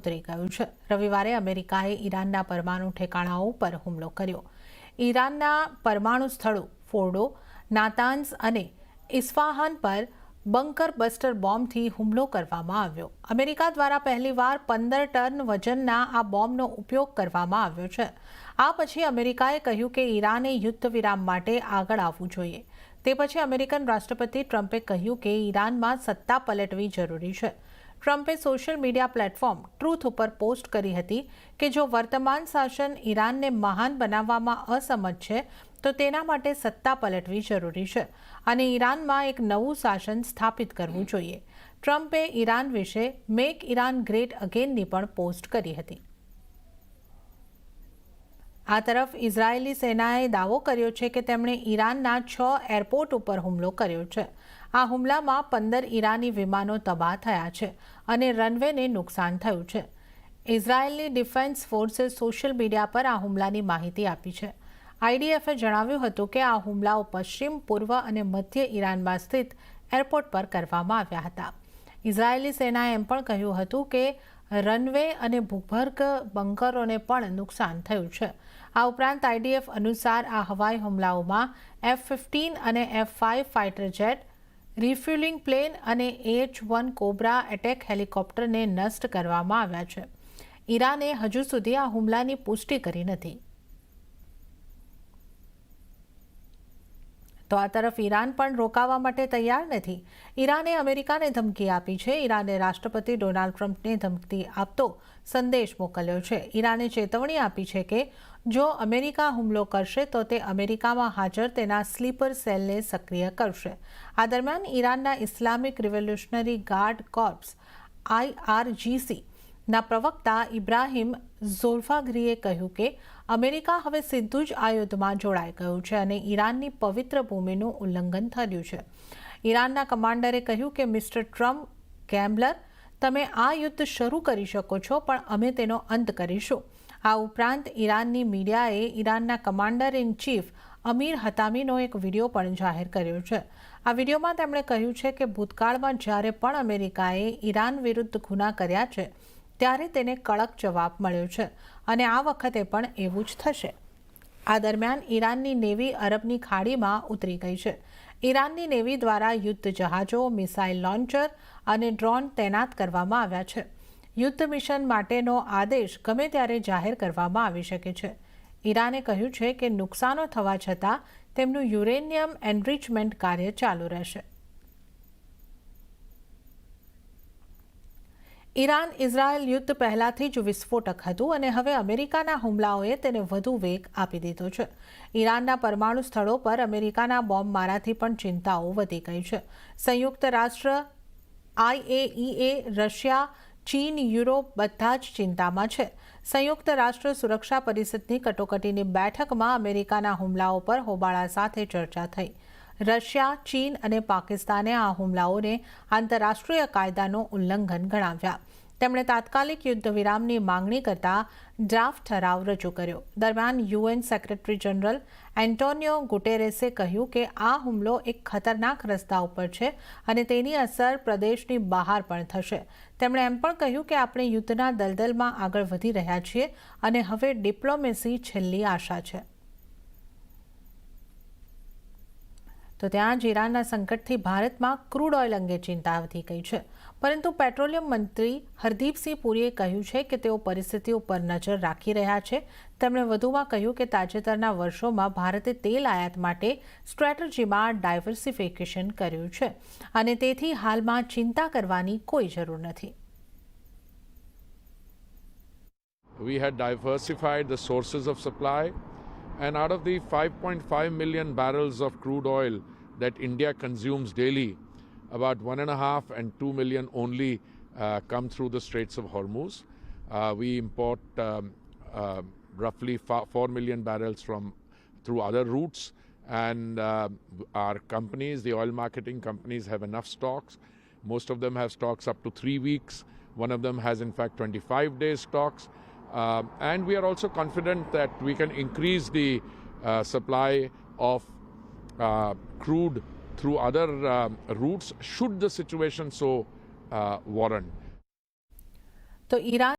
ઉતરી ગયું છે। રવિવારે અમેરિકાએ ઈરાનના પરમાણુ ઠેકાણાઓ પર હુમલો કર્યો। ઈરાનના પરમાણુ સ્થળો ફોર્ડો, નાતાન્ઝ અને ઇસ્ફાહાન પર બંકર બસ્ટર બોમ્બથી હુમલો કરવામાં આવ્યો। અમેરિકા દ્વારા પહેલીવાર 15 ટન વજનના આ બોમ્બનો ઉપયોગ કરવામાં આવ્યો છે। આ પછી અમેરિકાએ કહ્યું કે ઈરાને યુદ્ધ વિરામ માટે આગળ આવવું જોઈએ। તે પછી અમેરિકન રાષ્ટ્રપતિ ટ્રમ્પે કહ્યું કે ઈરાનમાં સત્તા પલટવી જરૂરી છે। ટ્રમ્પે સોશિયલ મીડિયા પ્લેટફોર્મ ટ્રુથ ઉપર પોસ્ટ કરી હતી કે જો વર્તમાન શાસન ઈરાનને મહાન બનાવવામાં અસમર્થ છે તો તેના માટે સત્તા પલટવી જરૂરી છે અને ઈરાનમાં એક નવું શાસન સ્થાપિત કરવું જોઈએ। ટ્રમ્પે ઈરાન વિશે મેક ઈરાન ગ્રેટ અગેનની પણ પોસ્ટ કરી હતી। આ તરફ ઇઝરાયેલી સેનાએ દાવો કર્યો છે કે તેમણે ઈરાનના 6 એરપોર્ટ ઉપર હુમલો કર્યો છે। આ હુમલામાં 15 ઈરાની વિમાનો તબાહ થયા છે અને રનવેને નુકસાન થયું છે। ઇઝરાયેલની ડિફેન્સ ફોર્સે સોશિયલ મીડિયા પર આ હુમલાની માહિતી આપી છે। આઈડીએફે જણાવ્યું હતું કે આ હુમલાઓ પશ્ચિમ, પૂર્વ અને મધ્ય ઈરાનમાં સ્થિત એરપોર્ટ પર કરવામાં આવ્યા હતા। ઇઝરાયેલી સેનાએ એમ પણ કહ્યું હતું કે રનવે અને ભૂગર્ભ બંકરોને પણ નુકસાન થયું છે। આ ઉપરાંત આઈડીએફ અનુસાર આ હવાઈ હુમલાઓમાં F-15 અને F-5 ફાઇટર જેટ, રિફ્યુલિંગ પ્લેન અને AH-1 કોબ્રા એટેક હેલિકોપ્ટરને નષ્ટ કરવામાં આવ્યા છે। ઈરાને હજુ સુધી આ હુમલાની પુષ્ટિ કરી નથી। તો આ તરફ ઈરાન પણ રોકાવા માટે તૈયાર નથી। ઈરાને અમેરિકાને ધમકી આપી છે। ઈરાને રાષ્ટ્રપતિ ડોનાલ્ડ ટ્રમ્પને ધમકી આપતો સંદેશ મોકલ્યો છે। ઈરાને ચેતવણી આપી છે કે જો અમેરિકા હુમલો કરશે તો તે અમેરિકામાં હાજર તેના સ્લીપર સેલને સક્રિય કરશે। આ દરમિયાન ઈરાનના Islamic revolutionary guard corps IRGC ના પ્રવક્તા ઇબ્રાહિમ ઝોલ્ફાઘરીએ કહ્યું કે અમેરિકા હવે સીધું જ આ યુદ્ધમાં જોડાઈ ગયું છે અને ઈરાનની પવિત્ર ભૂમિનું ઉલ્લંઘન થયું છે। ઈરાનના કમાન્ડરે કહ્યું કે મિસ્ટર ટ્રમ્પ ગેમ્બલર, તમે આ યુદ્ધ શરૂ કરી શકો છો પણ અમે તેનો અંત કરીશું। આ ઉપરાંત ઈરાનની મીડિયાએ ઈરાનના કમાન્ડર ઇન ચીફ અમીર હતામીનો એક વિડીયો પણ જાહેર કર્યો છે। આ વિડીયોમાં તેમણે કહ્યું છે કે ભૂતકાળમાં જ્યારે પણ અમેરિકાએ ઈરાન વિરુદ્ધ ગુના કર્યા છે ત્યારે તેને કડક જવાબ મળ્યો છે અને આ વખતે પણ એવું જ થશે। આ દરમિયાન ઈરાનની નેવી અરબની ખાડીમાં ઉતરી ગઈ છે। ઈરાનની નેવી દ્વારા યુદ્ધ જહાજો, મિસાઇલ લોન્ચર અને ડ્રોન તૈનાત કરવામાં આવ્યા છે। યુદ્ધ મિશન માટેનો આદેશ ગમે ત્યારે જાહેર કરવામાં આવી શકે છે। ઈરાને કહ્યું છે કે નુકસાનો થવા છતાં તેમનું યુરેનિયમ એનરિચમેન્ટ કાર્ય ચાલુ રહેશે। ઈરાન ઇઝરાયલ યુદ્ધ પહેલાથી જ વિસ્ફોટક હતું અને હવે અમેરિકાના હુમલાઓએ તેને વધુ વેગ આપી દીધો છે। ઈરાનના પરમાણુ સ્થળો પર અમેરિકાના બોમ્બમારાથી પણ ચિંતાઓ વધી ગઈ છે। સંયુક્ત રાષ્ટ્ર, IAEA, રશિયા, ચીન, યુરોપ બધા જ ચિંતામાં છે। સંયુક્ત રાષ્ટ્ર સુરક્ષા પરિષદની કટોકટીની બેઠકમાં અમેરિકાના હુમલાઓ પર હોબાળા સાથે ચર્ચા થઈ। રશિયા, ચીન અને પાકિસ્તાને આ હુમલાઓને આંતરરાષ્ટ્રીય કાયદાનું ઉલ્લંઘન ગણાવ્યા। તેમણે તાત્કાલિક યુદ્ધ વિરામની માંગણી કરતા ડ્રાફ્ટ ઠરાવ રજૂ કર્યો। દરમિયાન UN સેક્રેટરી જનરલ એન્ટોનિયો ગુટેરેસે કહ્યું કે આ હુમલો એક ખતરનાક રસ્તા ઉપર છે અને તેની અસર પ્રદેશની બહાર પણ થશે। તેમણે એમ પણ કહ્યું કે આપણે યુદ્ધના દલદલમાં આગળ વધી રહ્યા છીએ અને હવે ડિપ્લોમેસી છેલ્લી આશા છે। તો ત્યાં જ ઈરાનના સંકટથી ભારતમાં ક્રૂડ ઓઇલ અંગે ચિંતા વધી ગઈ છે, પરંતુ પેટ્રોલિયમ મંત્રી હરદીપસિંહ પુરીએ કહ્યું છે કે તેઓ પરિસ્થિતિ ઉપર નજર રાખી રહ્યા છે। તેમણે વધુમાં કહ્યું કે તાજેતરના વર્ષોમાં ભારતે તેલ આયાત માટે સ્ટ્રેટેજીમાં ડાયવર્સિફિકેશન કર્યું છે અને તેથી હાલમાં ચિંતા કરવાની કોઈ જરૂર નથી। We had diversified the sources of supply. And out of the 5.5 million barrels of crude oil that India consumes daily, about 1.5 and 2 million only come through the Straits of Hormuz. We import roughly 4 million barrels through other routes, and our companies, the oil marketing companies, have enough stocks. Most of them have stocks up to 3 weeks. One of them has in fact 25 days stocks. And we are also confident that we can increase the supply of crude through other routes should the situation so warrant. તો Iran